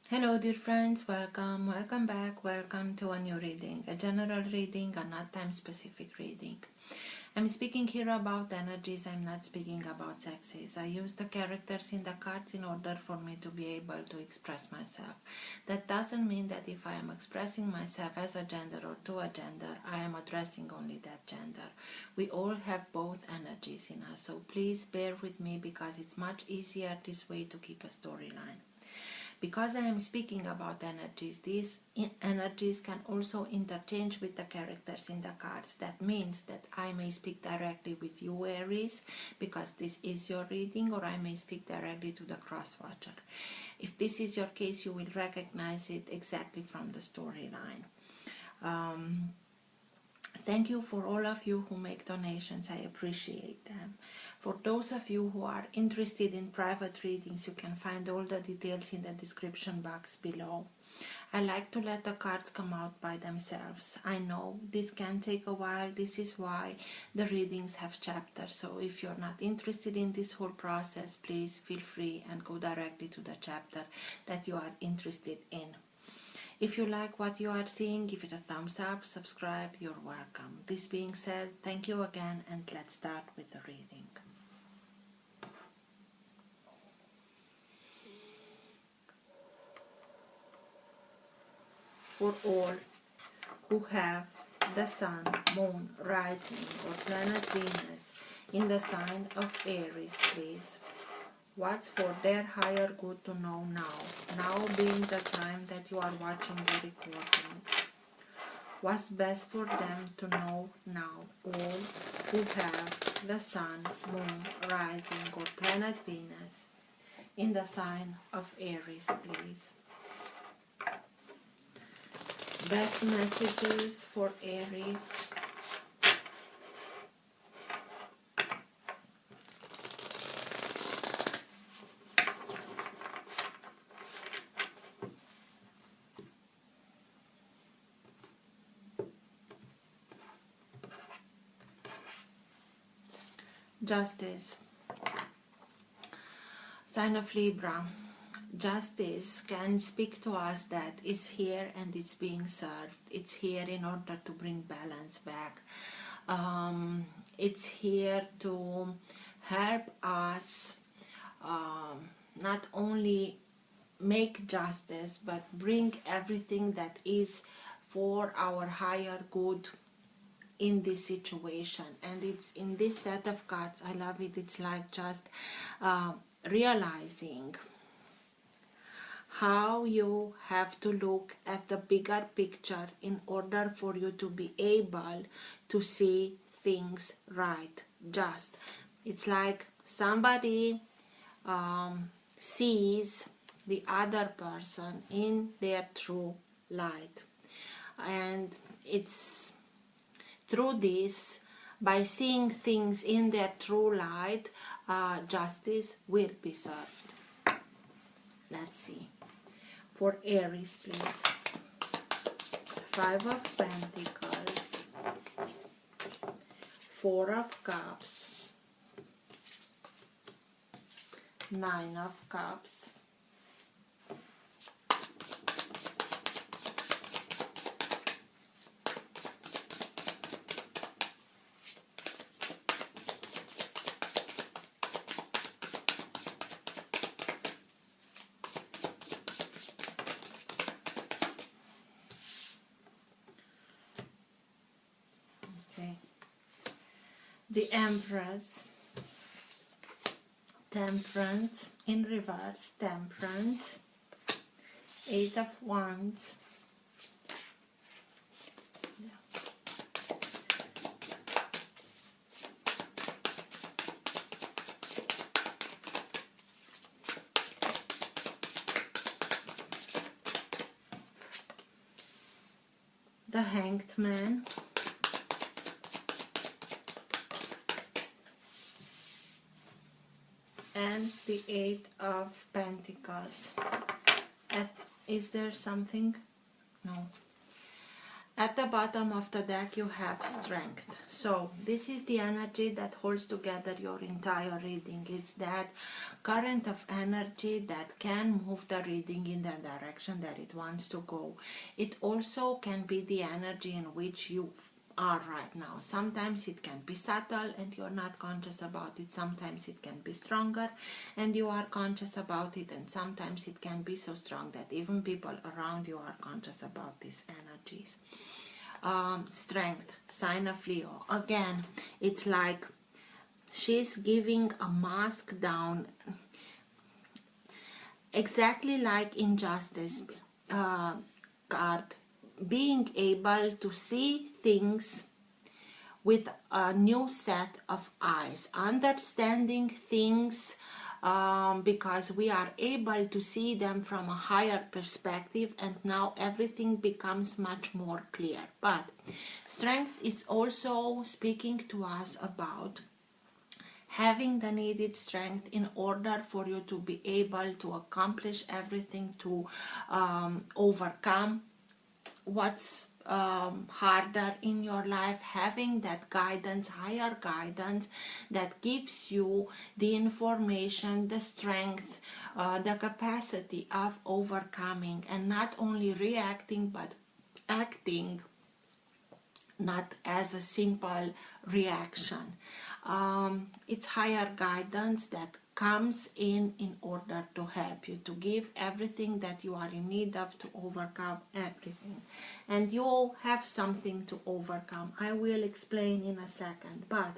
Hello dear friends, welcome back, welcome to a new reading, a general reading, a not time specific reading. I'm speaking here about energies, I'm not speaking about sexes. I use the characters in the cards in order for me to be able to express myself. That doesn't mean that if I am expressing myself as a gender or to a gender, I am addressing only that gender. We all have both energies in us, so please bear with me because it's much easier this way to keep a storyline. Because I am speaking about energies, these energies can also interchange with the characters in the cards. That means that I may speak directly with you, Aries, because this is your reading, or I may speak directly to the cross-watcher. If this is your case, you will recognize it exactly from the storyline. Thank you for all of you who make donations. I appreciate them. For those of you who are interested in private readings, you can find all the details in the description box below. I like to let the cards come out by themselves. I know this can take a while. This is why the readings have chapters. So if you're not interested in this whole process, please feel free and go directly to the chapter that you are interested in. If you like what you are seeing, give it a thumbs up, subscribe, you're welcome. This being said, thank you again, and let's start with the reading. For all who have the Sun, Moon, Rising, or planet Venus in the sign of Aries, please. What's for their higher good to know now? Now being the time that you are watching the recording. What's best for them to know now? All who have the Sun, Moon, Rising, or planet Venus in the sign of Aries, please. Best messages for Aries. Justice. Sign of Libra. Justice can speak to us that it's here and it's being served. It's here in order to bring balance back. It's here to help us not only make justice, but bring everything that is for our higher good in this situation. And it's in this set of cards, I love it. It's like just realizing how you have to look at the bigger picture in order for you to be able to see things right. Just, it's like somebody sees the other person in their true light, and it's through this, by seeing things in their true light, justice will be served. Let's see. For Aries, please. 5 of Pentacles, 4 of Cups, 9 of Cups, the Empress, Temperance in reverse, Temperance, 8 of Wands, the Hanged Man, and the 8 of Pentacles. Is there something? No. At the bottom of the deck you have strength. So this is the energy that holds together your entire reading. It's that current of energy that can move the reading in the direction that it wants to go. It also can be the energy in which you are right now. Sometimes it can be subtle and you're not conscious about it. Sometimes it can be stronger and you are conscious about it, and sometimes it can be so strong that even people around you are conscious about these energies. Strength, sign of Leo. Again, it's like she's giving a mask down, exactly like in Justice card, being able to see things with a new set of eyes, understanding things because we are able to see them from a higher perspective, and now everything becomes much more clear. But strength is also speaking to us about having the needed strength in order for you to be able to accomplish everything, to overcome what's harder in your life, having that guidance, higher guidance that gives you the information, the strength, the capacity of overcoming, and not only reacting but acting, not as a simple reaction. It's higher guidance that comes in order to help you, to give everything that you are in need of, to overcome everything. And you have something to overcome. I will explain in a second. But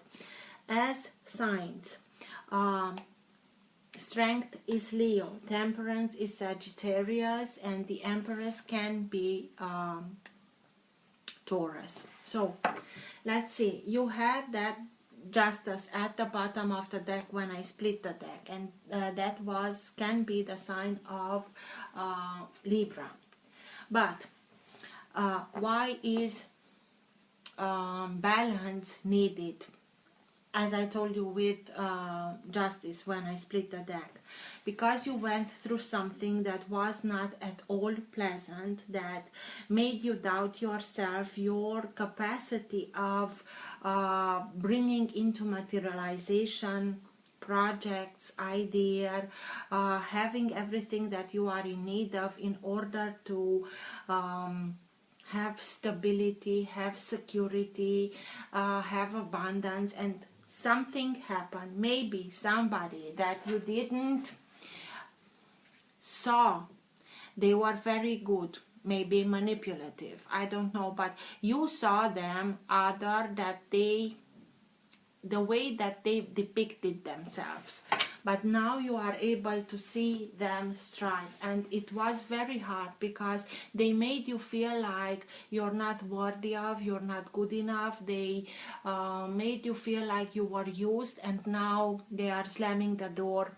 as signs, strength is Leo, temperance is Sagittarius, and the Empress can be Taurus. So let's see, you had that Justice at the bottom of the deck when I split the deck, and that can be the sign of Libra. But why is balance needed? As I told you with Justice when I split the deck, because you went through something that was not at all pleasant, that made you doubt yourself, your capacity of bringing into materialization projects, idea, having everything that you are in need of in order to have stability, have security, have abundance. And something happened, maybe somebody that you didn't saw, they were very good, maybe manipulative, I don't know, but you saw them other that they, the way that they depicted themselves, but now you are able to see them strive, and it was very hard because they made you feel like you're not worthy of, you're not good enough. They made you feel like you were used, and now they are slamming the door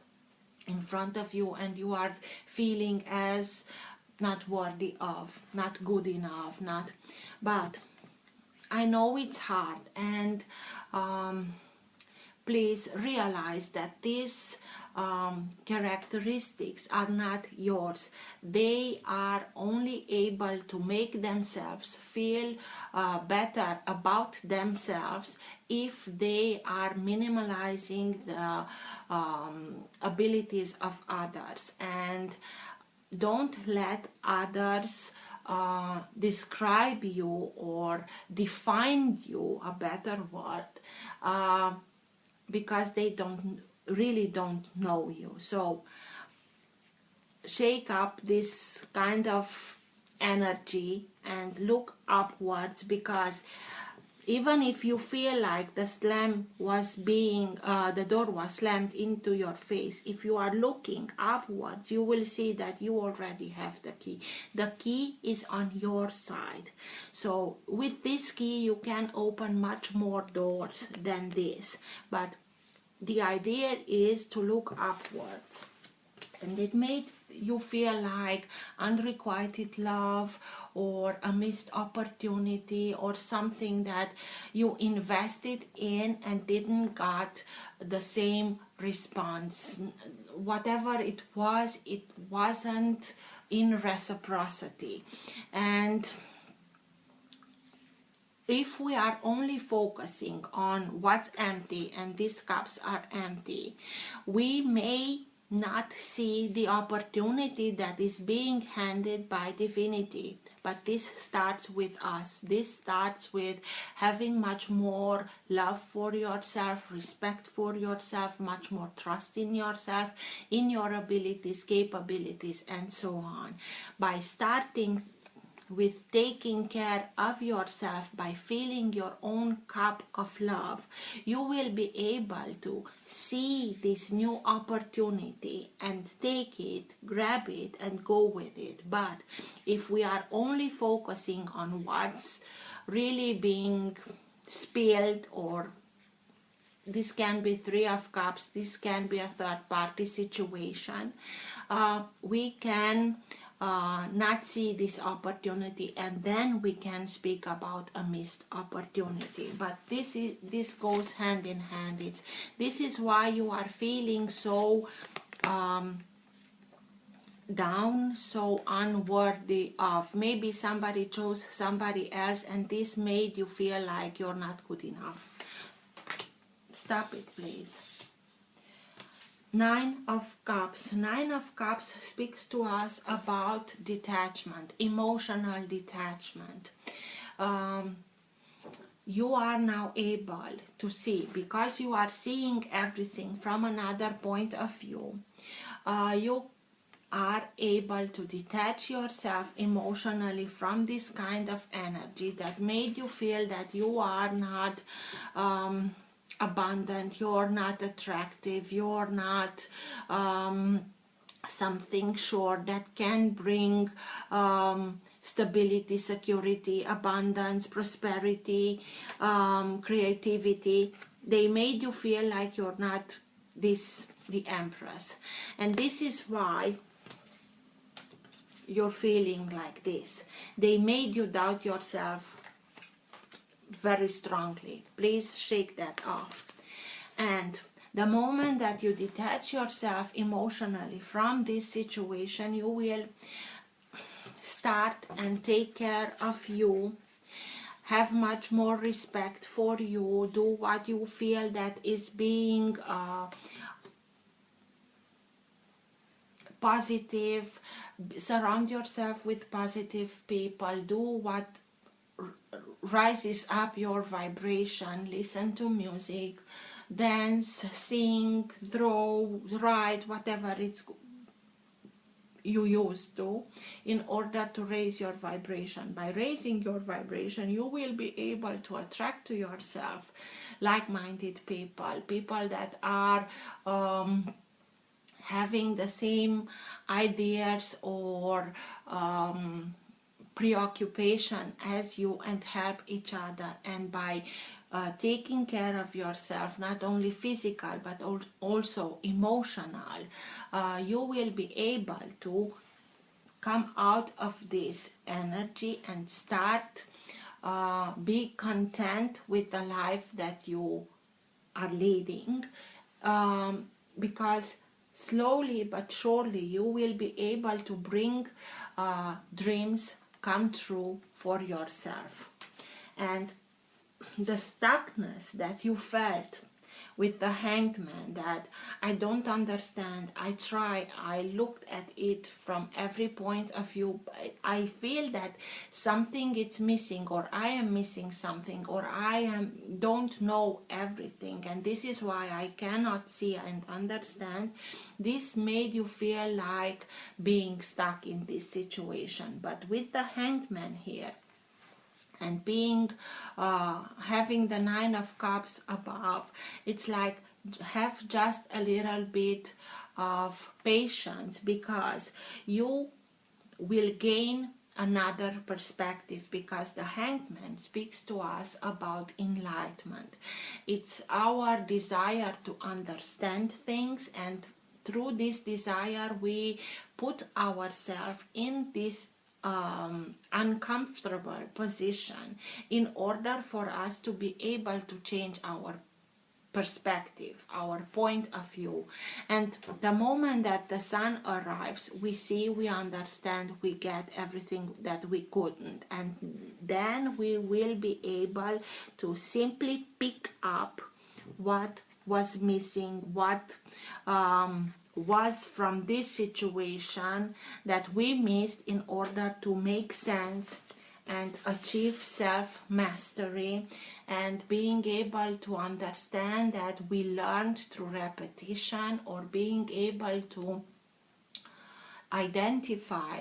in front of you, and you are feeling as not worthy of, not good enough, not. But I know it's hard, and please realize that these characteristics are not yours. They are only able to make themselves feel better about themselves if they are minimalizing the abilities of others, and don't let others describe you or define you, a better word, because they really don't know you. So shake up this kind of energy and look upwards, because even if you feel like the door was slammed into your face, if you are looking upwards, you will see that you already have the key. The key is on your side. So with this key you can open much more doors than this, but the idea is to look upwards. And it made you feel like unrequited love or a missed opportunity, or something that you invested in and didn't got the same response. Whatever it wasn't in reciprocity. And if we are only focusing on what's empty and these cups are empty, we may not see the opportunity that is being handed by divinity. But this starts with us. This starts with having much more love for yourself, respect for yourself, much more trust in yourself, in your abilities, capabilities, and so on. By starting with taking care of yourself, by filling your own cup of love, you will be able to see this new opportunity and take it, grab it, and go with it. But if we are only focusing on what's really being spilled, or this can be Three of Cups, this can be a third party situation, we can not see this opportunity, and then we can speak about a missed opportunity. But this goes hand in hand. This is why you are feeling so down, so unworthy of. Maybe somebody chose somebody else and this made you feel like you're not good enough. Stop it, please. Nine of Cups. Nine of Cups speaks to us about detachment, emotional detachment. You are now able to see, because you are seeing everything from another point of view, you are able to detach yourself emotionally from this kind of energy that made you feel that you are not abundant, you're not attractive, you're not something sure that can bring stability, security, abundance, prosperity, creativity. They made you feel like you're not the Empress, and this is why you're feeling like this. They made you doubt yourself very strongly. Please shake that off. And the moment that you detach yourself emotionally from this situation, you will start and take care of you, have much more respect for you, do what you feel that is being positive, surround yourself with positive people, do what rises up your vibration, listen to music, dance, sing, draw, write, whatever it's you used to, in order to raise your vibration. By raising your vibration, you will be able to attract to yourself like-minded people, people that are having the same ideas or preoccupation as you, and help each other. And by taking care of yourself, not only physical but also emotional, you will be able to come out of this energy and start be content with the life that you are leading, because slowly but surely you will be able to bring dreams come true for yourself. And the stuckness that you felt with the Hanged Man, that I don't understand, I try, I looked at it from every point of view, I feel that something is missing, or I am missing something, or don't know everything, and this is why I cannot see and understand. This made you feel like being stuck in this situation. But with the Hanged Man here, and being having the Nine of Cups above, it's like have just a little bit of patience, because you will gain another perspective, because the Hanged Man speaks to us about enlightenment. It's our desire to understand things, and through this desire we put ourselves in this uncomfortable position in order for us to be able to change our perspective, our point of view. And the moment that the sun arrives, we see, we understand, we get everything that we couldn't, and then we will be able to simply pick up what was missing, what was from this situation that we missed, in order to make sense and achieve self-mastery, and being able to understand that we learned through repetition, or being able to identify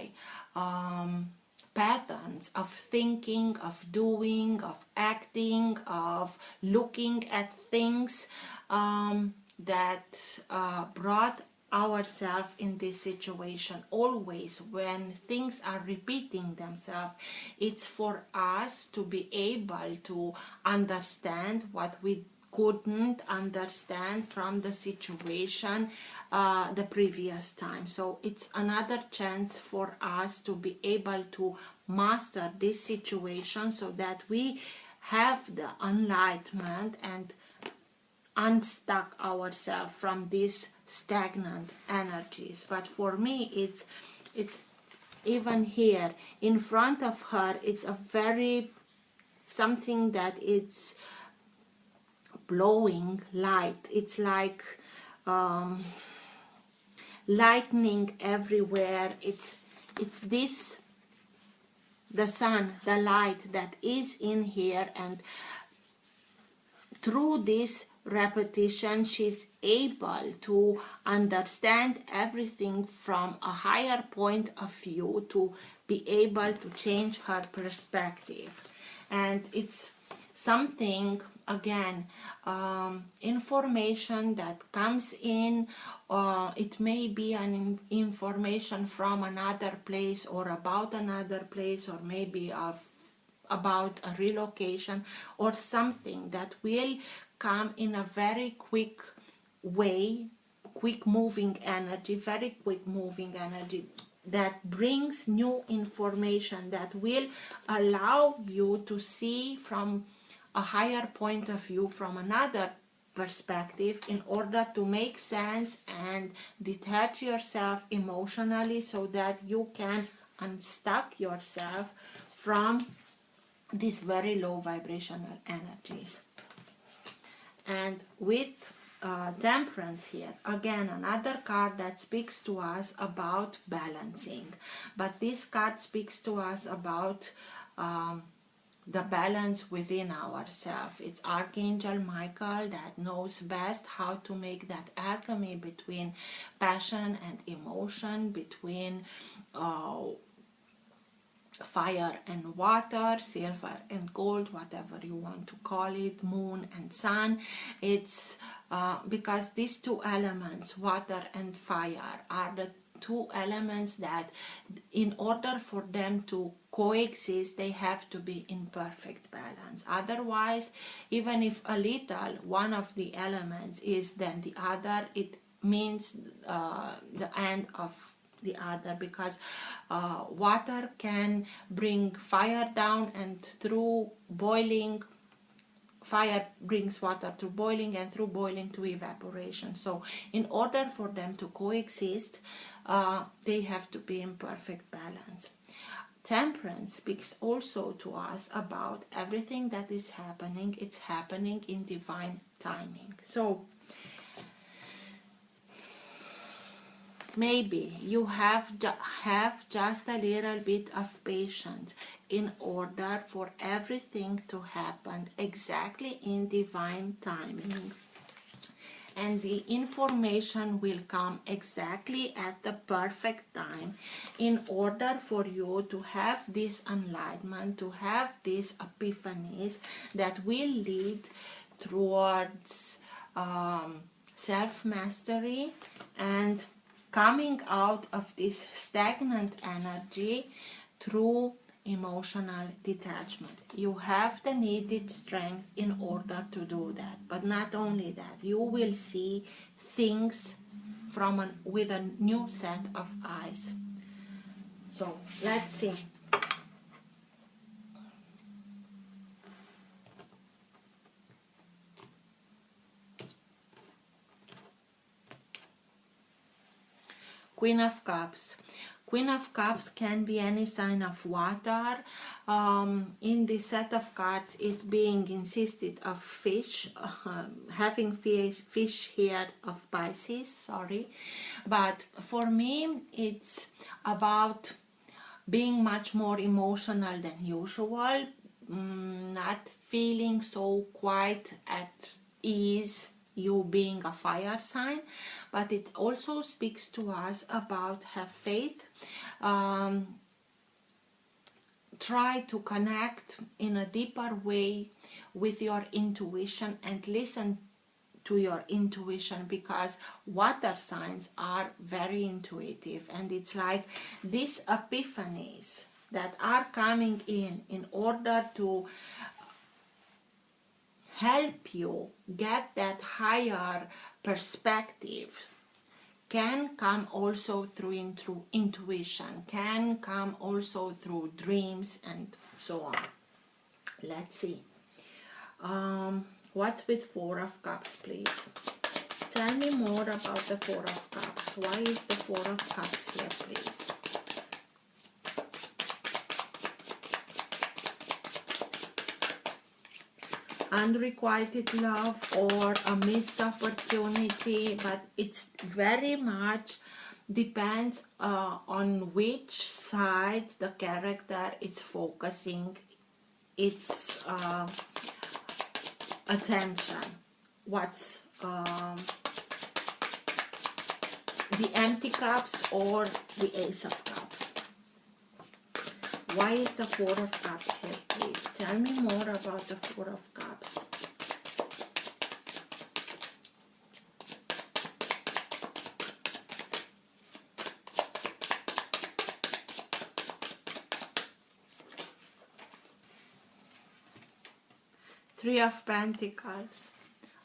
patterns of thinking, of doing, of acting, of looking at things that brought ourselves in this situation. Always when things are repeating themselves, it's for us to be able to understand what we couldn't understand from the situation the previous time. So it's another chance for us to be able to master this situation, so that we have the enlightenment and unstuck ourselves from these stagnant energies. But for me, it's even here in front of her, it's a very something that it's blowing light. It's like lightning everywhere. It's this, the sun, the light that is in here, and through this repetition she's able to understand everything from a higher point of view, to be able to change her perspective. And it's something, again, information that comes in, it may be an information from another place, or about another place, or maybe about a relocation, or something that will come in a very quick way, quick moving energy, very quick moving energy, that brings new information that will allow you to see from a higher point of view, from another perspective, in order to make sense and detach yourself emotionally, so that you can unstuck yourself from these very low vibrational energies. And with Temperance here, again, another card that speaks to us about balancing, but this card speaks to us about the balance within ourselves. It's Archangel Michael that knows best how to make that alchemy between passion and emotion, between fire and water, silver and gold, whatever you want to call it, moon and sun. It's because these two elements, water and fire, are the two elements that, in order for them to coexist, they have to be in perfect balance. Otherwise, even if a little one of the elements is than the other, it means the end of the other, because water can bring fire down, and through boiling, fire brings water to boiling, and through boiling to evaporation. So in order for them to coexist, they have to be in perfect balance. Temperance speaks also to us about everything that is happening. It's happening in divine timing. So maybe you have just a little bit of patience in order for everything to happen exactly in divine timing. And the information will come exactly at the perfect time, in order for you to have this enlightenment, to have these epiphanies that will lead towards self-mastery and coming out of this stagnant energy through emotional detachment. You have the needed strength in order to do that. But not only that, you will see things with a new set of eyes. So let's see. Queen of Cups. Queen of Cups can be any sign of water. In this set of cards is being insisted of fish, having fish here of Pisces, sorry. But for me, it's about being much more emotional than usual, not feeling so quite at ease, you being a fire sign, but it also speaks to us about have faith, try to connect in a deeper way with your intuition and listen to your intuition, because water signs are very intuitive, and it's like these epiphanies that are coming in order to help you get that higher perspective, can come also through intuition, can come also through dreams and so on. Let's see. What's with Four of Cups, please? Tell me more about the Four of Cups. Why is the Four of Cups here, please? Unrequited love or a missed opportunity, but it's very much depends on which side the character is focusing its attention. What's the Empty Cups or the Ace of Cups? Why is the Four of Cups here, please? Tell me more about the Four of Cups. Three of Pentacles.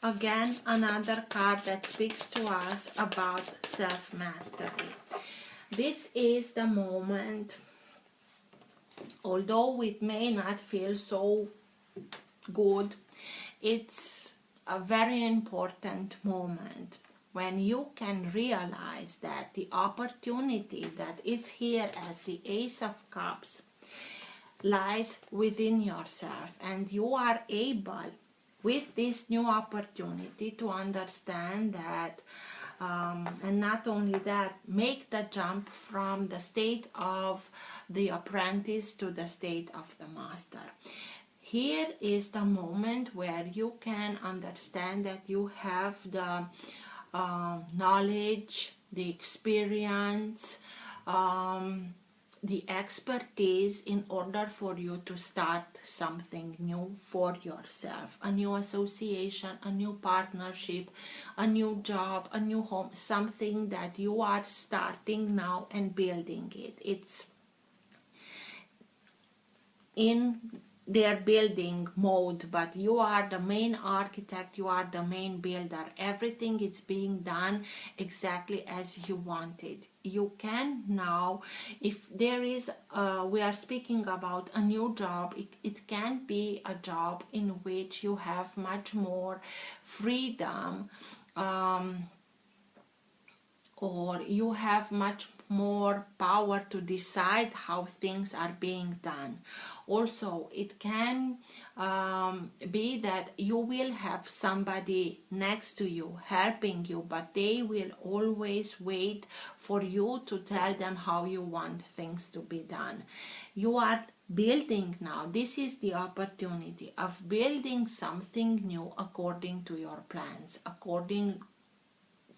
Again, another card that speaks to us about self-mastery. This is the moment, although it may not feel so good, it's a very important moment when you can realize that the opportunity that is here as the Ace of Cups lies within yourself, and you are able with this new opportunity to understand that and not only that, make the jump from the state of the apprentice to the state of the master. Here is the moment where you can understand that you have the knowledge, the experience, the expertise in order for you to start something new for yourself, a new association, a new partnership, a new job, a new home, something that you are starting now and building it. It's in their building mode, but you are the main architect, you are the main builder. Everything is being done exactly as you wanted. You can now, if there is we are speaking about a new job, it can be a job in which you have much more freedom, or you have much more power to decide how things are being done. Also, it can be that you will have somebody next to you helping you, but they will always wait for you to tell them how you want things to be done. You are building now. This is the opportunity of building something new according to your plans, according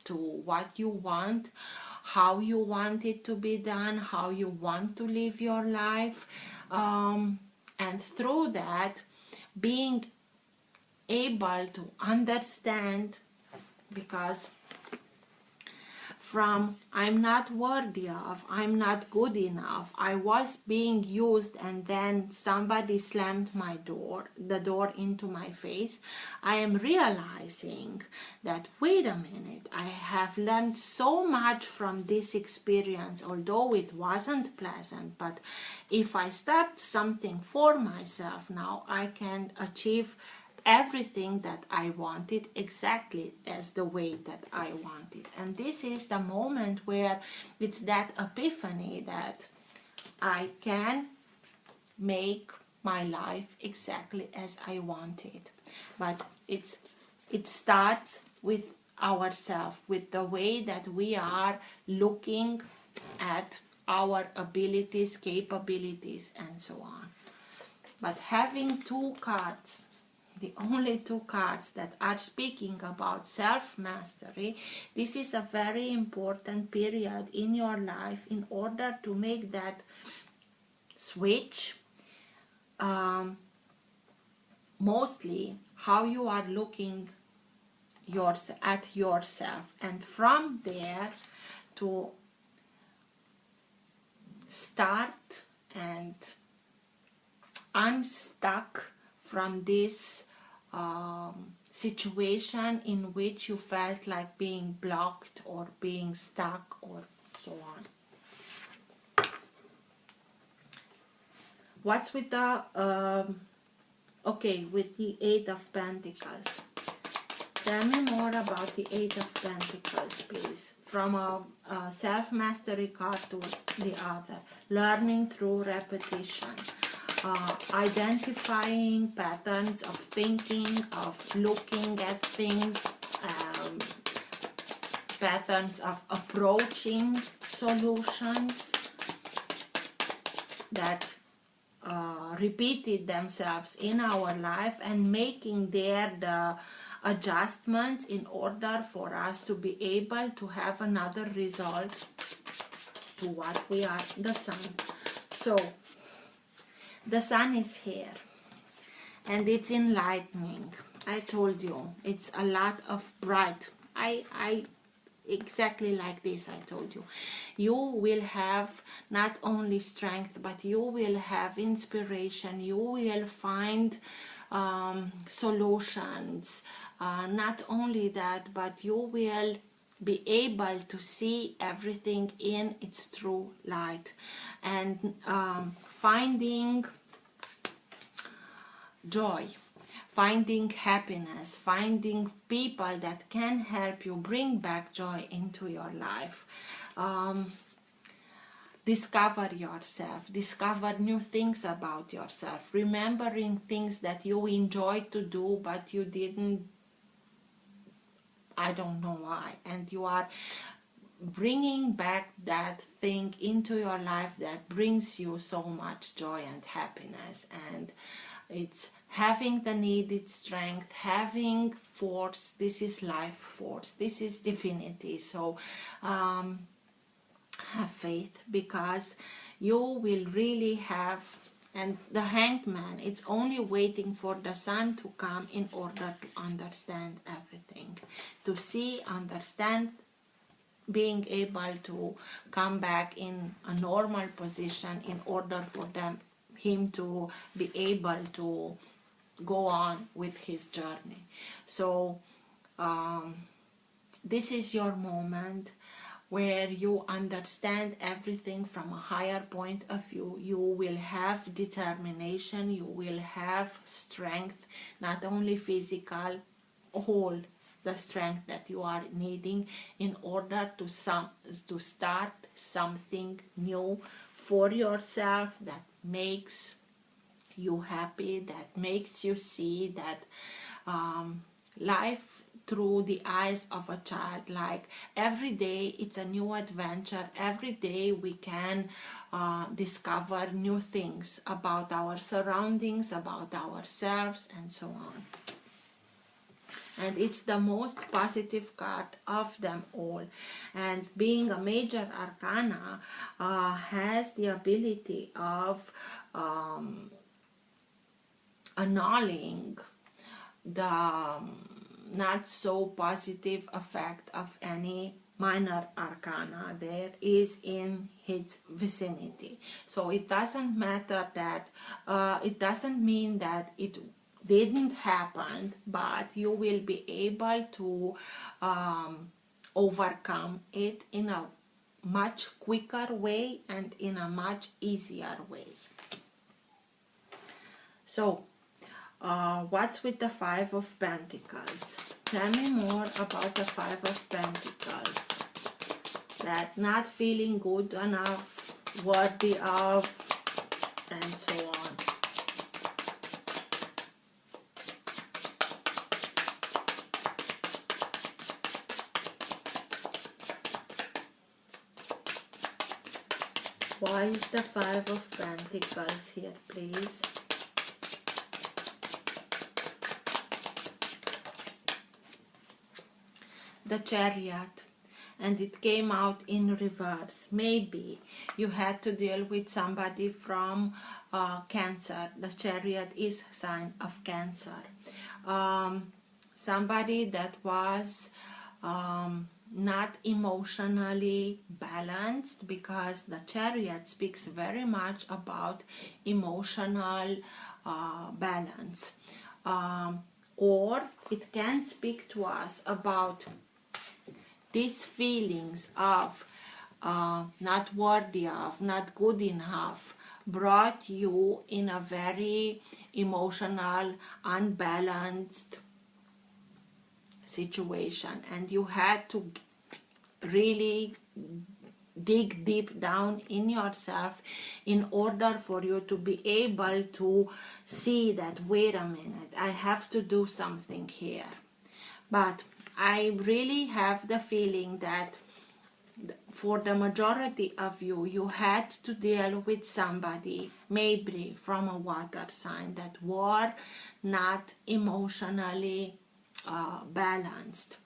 to what you want, how you want it to be done, how you want to live your life, and through that being able to understand, because from I'm not worthy of, I'm not good enough, I was being used and then somebody slammed the door into my face, I am realizing that wait a minute, I have learned so much from this experience, although it wasn't pleasant, but if I start something for myself now, I can achieve everything that I wanted exactly as the way that I wanted. And this is the moment where it's that epiphany that I can make my life exactly as I wanted. But it starts with ourselves, with the way that we are looking at our abilities, capabilities, and so on. But having two cards, the only two cards that are speaking about self-mastery, this is a very important period in your life in order to make that switch. Mostly how you are looking at yourself, and from there to start and unstuck from this situation in which you felt like being blocked or being stuck or so on. What's with the okay, with the Eight of Pentacles? Tell me more about the Eight of Pentacles, please. From a self-mastery card to the other. Learning through repetition. Identifying patterns of thinking, of looking at things, patterns of approaching solutions that repeated themselves in our life, and making there the adjustments in order for us to be able to have another result to what we are, the Sun. So the Sun is here and it's enlightening. I told you it's a lot of bright. I exactly like this. I told you you will have not only strength, but you will have inspiration. You will find solutions. Not only that, but you will be able to see everything in its true light, and finding joy, finding happiness, finding people that can help you bring back joy into your life. Discover yourself, discover new things about yourself, remembering things that you enjoyed to do but you didn't, I don't know why, and you are bringing back that thing into your life that brings you so much joy and happiness. And it's having the needed strength, having force. This is life force, this is divinity. So have faith, because you will really have. And the Hanged Man, it's only waiting for the Sun to come in order to understand everything, to see, understand, being able to come back in a normal position in order for him to be able to go on with his journey. So this is your moment where you understand everything from a higher point of view. You will have determination, you will have strength, not only physical, all the strength that you are needing in order to start something new for yourself that makes you happy, that makes you see that life through the eyes of a child. Like every day it's a new adventure. Every day we can discover new things about our surroundings, about ourselves, and so on. And it's the most positive card of them all. And being a major arcana has the ability of annulling the not so positive effect of any minor arcana there is in its vicinity. So it doesn't matter that it doesn't mean that it didn't happen, but you will be able to overcome it in a much quicker way and in a much easier way. So What's with the Five of Pentacles? Tell me more about the Five of Pentacles. That not feeling good enough, worthy of, and so on. Why is the Five of Pentacles here, please? The Chariot, and it came out in reverse. Maybe you had to deal with somebody from Cancer. The Chariot is sign of Cancer. Somebody that was not emotionally balanced, because the Chariot speaks very much about emotional balance. Or it can speak to us about these feelings of not worthy of, not good enough, brought you in a very emotional, unbalanced situation, and you had to really dig deep down in yourself in order for you to be able to see that, wait a minute, I have to do something here. But I really have the feeling that for the majority of you, you had to deal with somebody, maybe from a water sign, that were not emotionally balanced.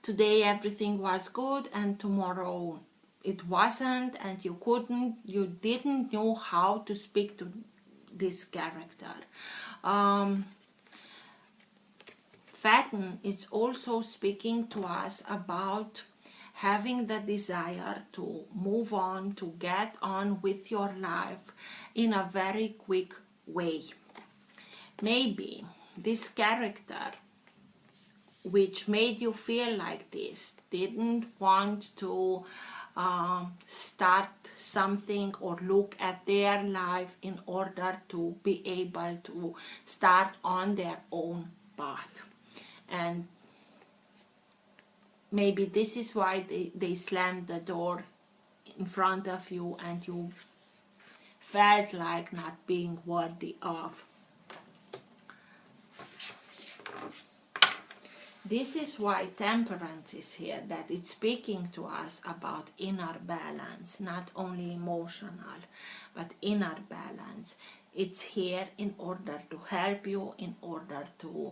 Today everything was good and tomorrow it wasn't, and you didn't know how to speak to this character. Fatten is also speaking to us about having the desire to move on, to get on with your life in a very quick way. Maybe this character, which made you feel like this, didn't want to start something or look at their life in order to be able to start on their own path. And maybe this is why they slammed the door in front of you, and you felt like not being worthy of. This is why Temperance is here, that it's speaking to us about inner balance, not only emotional, but inner balance. It's here in order to help you, in order to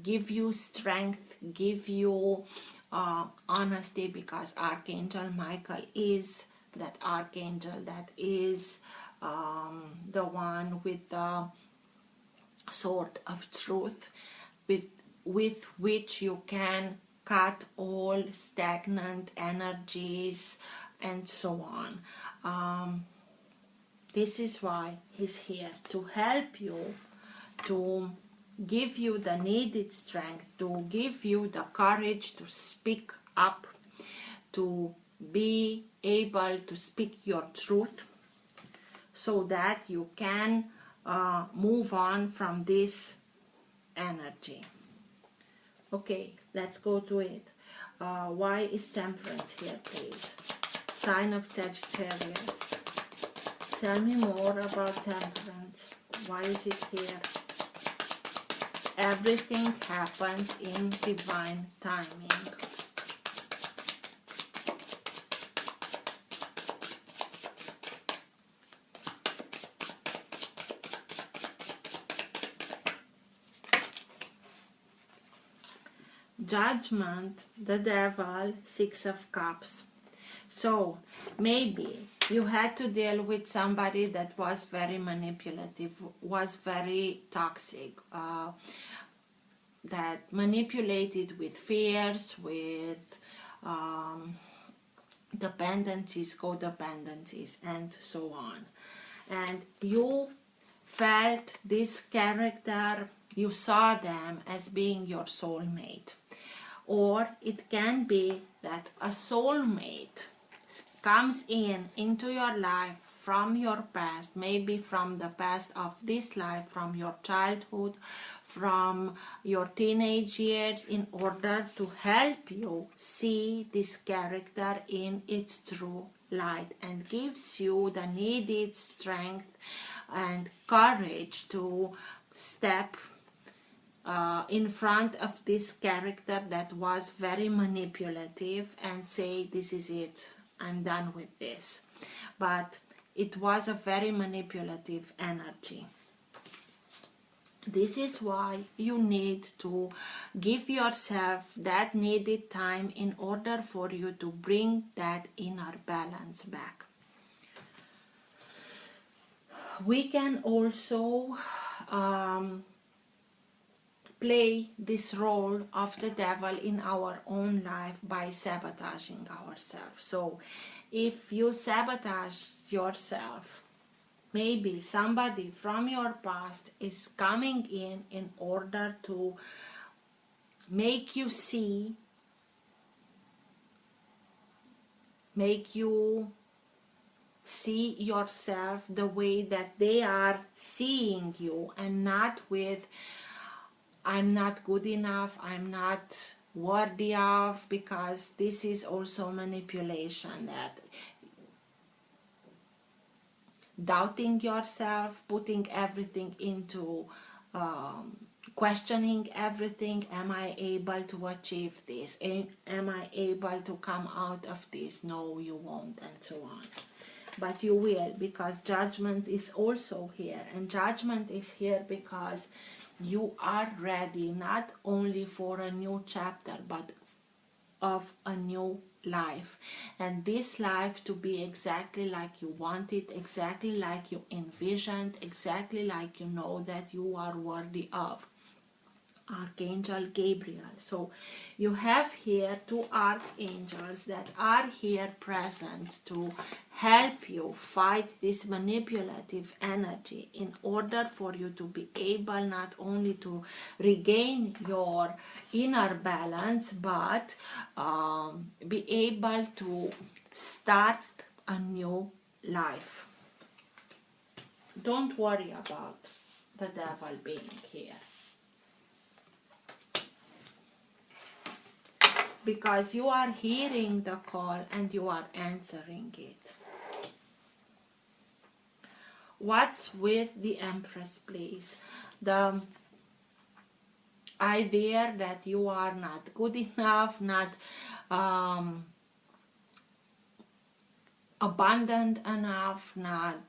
give you strength, give you honesty, because Archangel Michael is that archangel that is the one with the sword of truth, with which you can cut all stagnant energies and so on. This is why he's here, to help you, to give you the needed strength, to give you the courage to speak up, to be able to speak your truth, so that you can move on from this energy. Okay, let's go to it. Why is Temperance here, please? Sign of Sagittarius. Tell me more about Temperance. Why is it here? Everything happens in divine timing. Judgment, the Devil, Six of Cups. So maybe you had to deal with somebody that was very manipulative, was very toxic, that manipulated with fears, with dependencies, codependencies, and so on. And you felt this character, you saw them as being your soulmate. Or it can be that a soulmate comes into your life from your past, maybe from the past of this life, from your childhood, from your teenage years, in order to help you see this character in its true light, and gives you the needed strength and courage to step in front of this character that was very manipulative and say, this is it, I'm done with this. But it was a very manipulative energy. This is why you need to give yourself that needed time in order for you to bring that inner balance back. We can also play this role of the devil in our own life by sabotaging ourselves. So if you sabotage yourself, maybe somebody from your past is coming in order to make you see, yourself the way that they are seeing you, and not with I'm not good enough, I'm not worthy of, because this is also manipulation, that doubting yourself, putting everything into questioning everything. Am I able to achieve this? Am I able to come out of this? No, you won't, and so on. But you will, because judgment is also here, and judgment is here because you are ready not only for a new chapter, but of a new life, and this life to be exactly like you want it, exactly like you envisioned, exactly like you know that you are worthy of. Archangel Gabriel. So you have here two archangels that are here present to help you fight this manipulative energy, in order for you to be able not only to regain your inner balance, but be able to start a new life. Don't worry about the devil being here, because you are hearing the call and you are answering it. What's with the Empress, please? The idea that you are not good enough, not abundant enough, not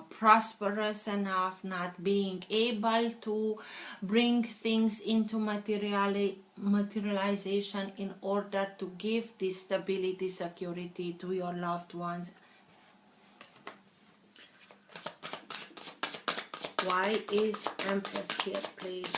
prosperous enough, not being able to bring things into materialization in order to give this stability, security to your loved ones. Why is Empress here, please?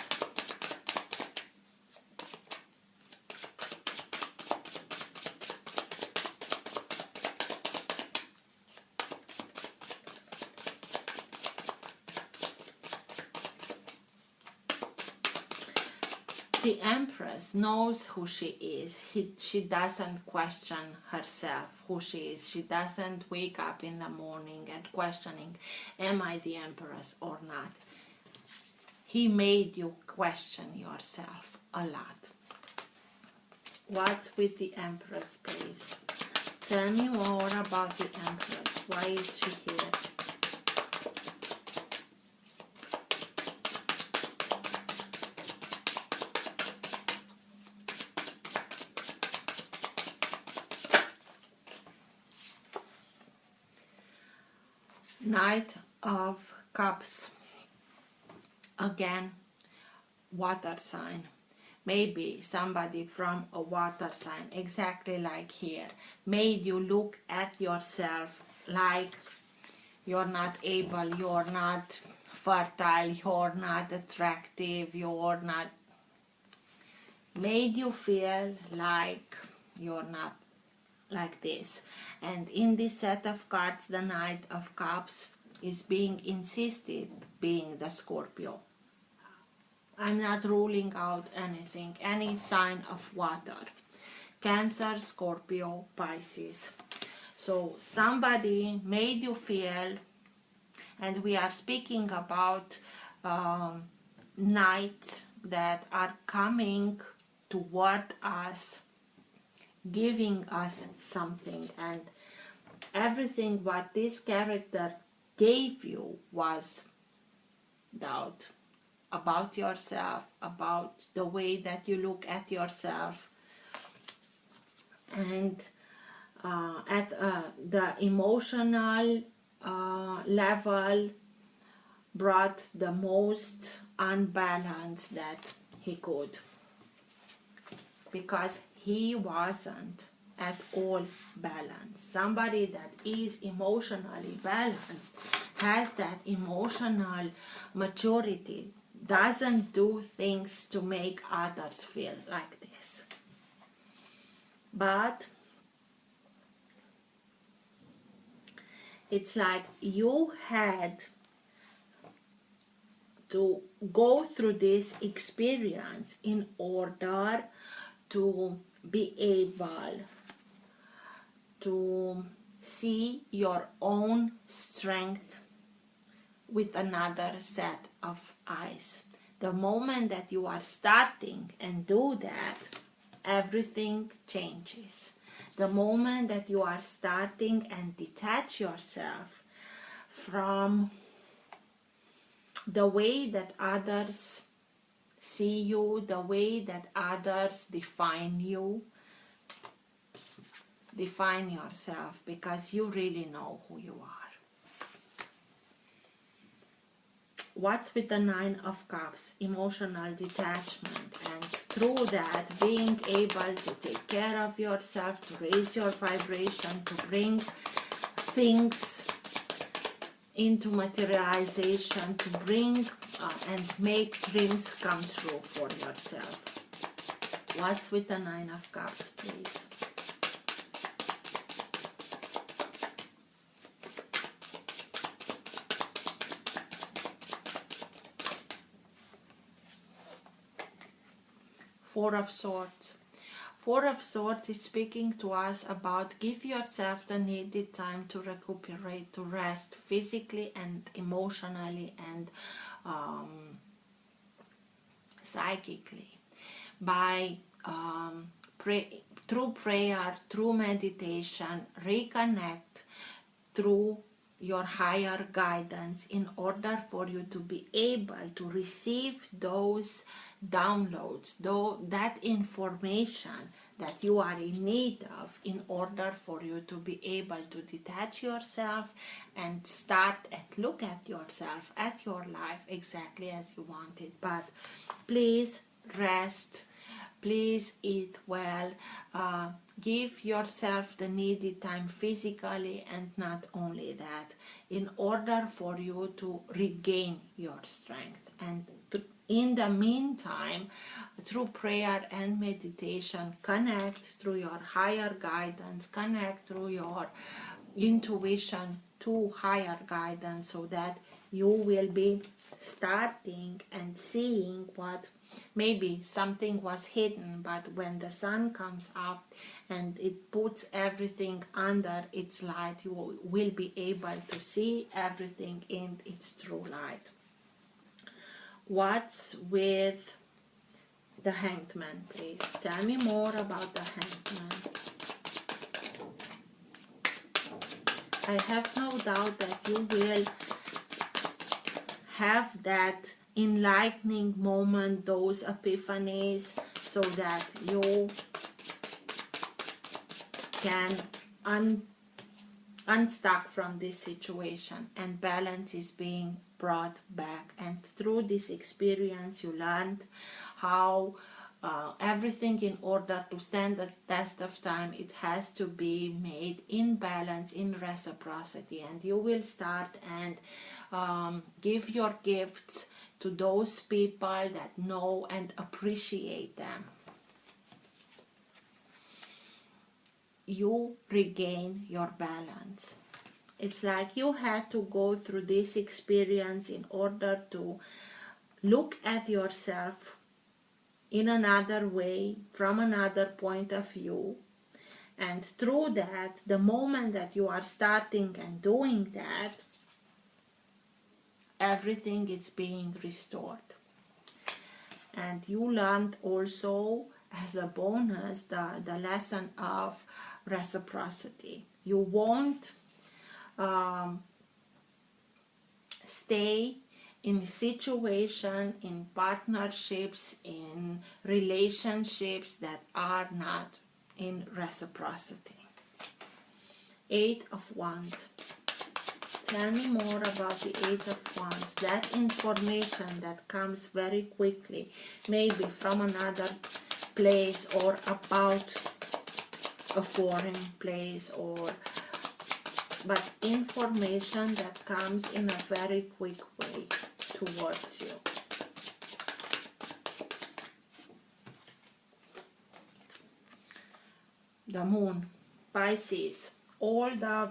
The Empress knows who she is. She doesn't question herself who she is. She doesn't wake up in the morning and questioning, am I the Empress or not? He made you question yourself a lot. What's with the Empress, please? Tell me more about the Empress. Why is she here? Knight of Cups. Again, water sign. Maybe somebody from a water sign, exactly like here, made you look at yourself like you're not able, you're not fertile, you're not attractive, you're not... made you feel like you're not like this. And in this set of cards, the Knight of Cups is being insisted being the Scorpio. I'm not ruling out anything, any sign of water. Cancer, Scorpio, Pisces. So somebody made you feel, and we are speaking about nights that are coming toward us, giving us something, and everything what this character gave you was doubt about yourself, about the way that you look at yourself, and at the emotional level brought the most unbalance that he could, because he wasn't at all balanced. Somebody that is emotionally balanced has that emotional maturity, doesn't do things to make others feel like this. But it's like you had to go through this experience in order to be able to see your own strength with another set of eyes. The moment that you are starting and do that, everything changes. The moment that you are starting and detach yourself from the way that others see you, the way that others define you, define yourself, because you really know who you are. What's with the Nine of Cups? Emotional detachment, and through that being able to take care of yourself, to raise your vibration, to bring things into materialization, to bring and make dreams come true for yourself. What's with the Nine of Cups, please? Four of Swords. Four of Swords is speaking to us about give yourself the needed time to recuperate, to rest physically and emotionally and psychically. By through prayer, through meditation, reconnect through your higher guidance in order for you to be able to receive those downloads, that information that you are in need of, in order for you to be able to detach yourself and start and look at yourself, at your life exactly as you want it. But please rest, please eat well, give yourself the needed time physically, and not only that, in order for you to regain your strength. And in the meantime, through prayer and meditation, connect through your higher guidance, connect through your intuition to higher guidance, so that you will be starting and seeing what maybe something was hidden, but when the sun comes up and it puts everything under its light, you will be able to see everything in its true light. What's with the Hanged Man, please? Tell me more about the Hanged Man. I have no doubt that you will have that enlightening moment, those epiphanies, so that you can unstuck from this situation and balance is being brought back. And through this experience you learned how everything, in order to stand the test of time, it has to be made in balance, in reciprocity. And you will start and give your gifts to those people that know and appreciate them. You regain your balance. It's like you had to go through this experience in order to look at yourself in another way, from another point of view, And through that, the moment that you are starting and doing that, everything is being restored. And you learned also as a bonus the lesson of reciprocity. You won't stay in situation, in partnerships, in relationships that are not in reciprocity. 8 of Wands. Tell me more about the 8 of Wands. That information that comes very quickly, maybe from another place or about a foreign place, but information that comes in a very quick way towards you. The Moon, Pisces, all the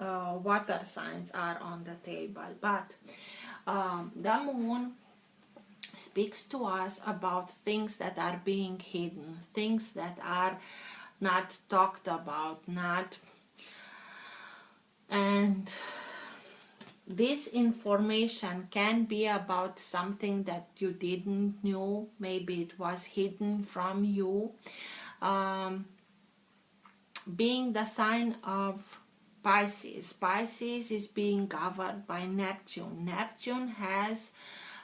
water signs are on the table, but the Moon speaks to us about things that are being hidden, things that are not talked about, and this information can be about something that you didn't know, maybe it was hidden from you. Being the sign of Pisces, Pisces is being governed by Neptune. Neptune has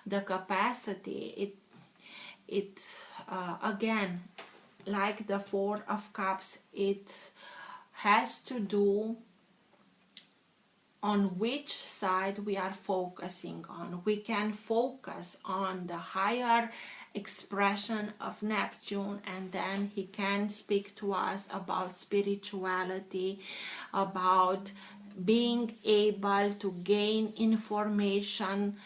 the capacity, it again, like the 4 of Cups, it has to do on which side we are focusing on. We can focus on the higher expression of Neptune, and then he can speak to us about spirituality, about being able to gain information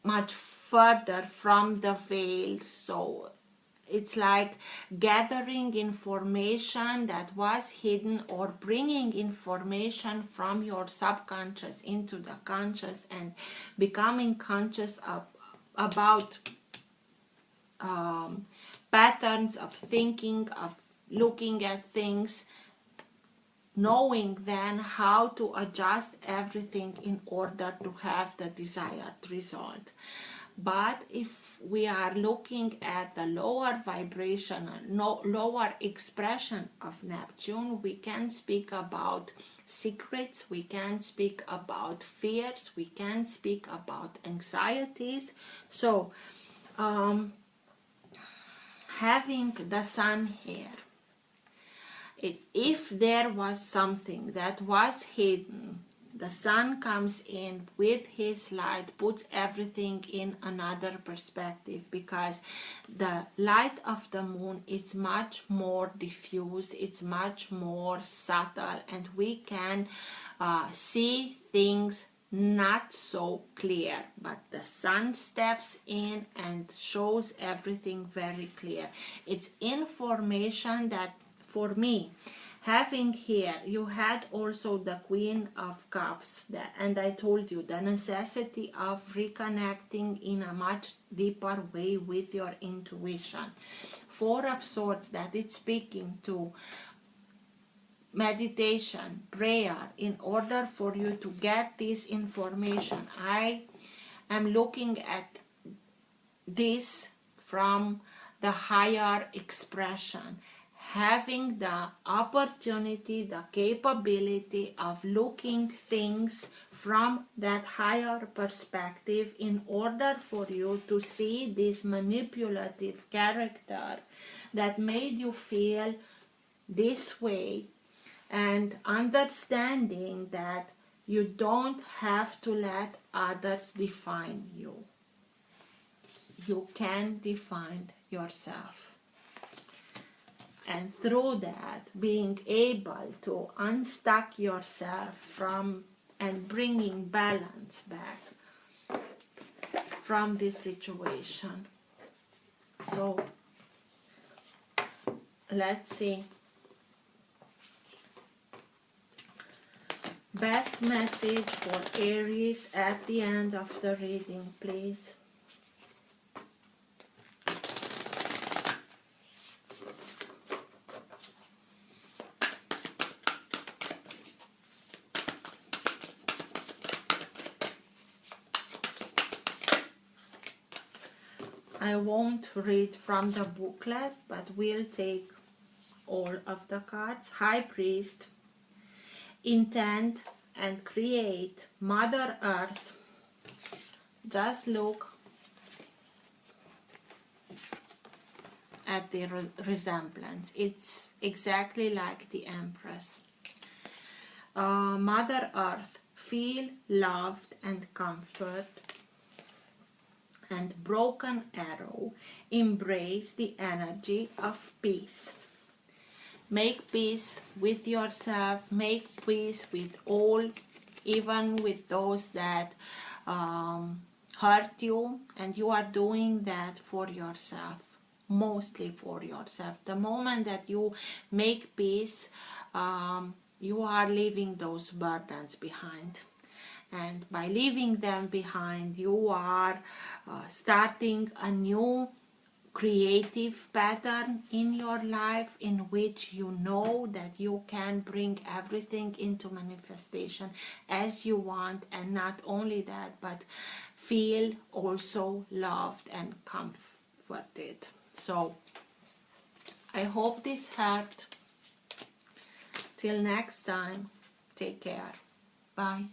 much further from the veil. So it's like gathering information that was hidden, or bringing information from your subconscious into the conscious and becoming conscious about patterns of thinking, of looking at things, knowing then how to adjust everything in order to have the desired result. But if we are looking at the lower vibration, lower expression of Neptune, we can speak about secrets, we can speak about fears, we can speak about anxieties. So having the Sun here, if there was something that was hidden, the Sun comes in with his light, puts everything in another perspective, because the light of the Moon is much more diffuse, it's much more subtle, and we can see things not so clear, but the Sun steps in and shows everything very clear. It's information that, for me, having here, you had also the Queen of Cups, and I told you the necessity of reconnecting in a much deeper way with your intuition. 4 of Swords, that it's speaking to meditation, prayer, in order for you to get this information. I am looking at this from the higher expression, having the opportunity, the capability of looking things from that higher perspective in order for you to see this manipulative character that made you feel this way, and understanding that you don't have to let others define you. You can define yourself. And through that, being able to unstuck yourself from and bringing balance back from this situation. So let's see. Best message for Aries at the end of the reading, please. I won't read from the booklet, but we'll take all of the cards. High Priest, intend and create, Mother Earth. Just look at the resemblance. It's exactly like the Empress. Mother Earth, feel loved and comfort. And Broken Arrow, embrace the energy of peace. Make peace with yourself, make peace with all, even with those that hurt you, and you are doing that for yourself, mostly for yourself. The moment that you make peace, you are leaving those burdens behind. And by leaving them behind, you are starting a new creative pattern in your life, in which you know that you can bring everything into manifestation as you want, and not only that, but feel also loved and comforted. So I hope this helped. Till next time, take care. Bye.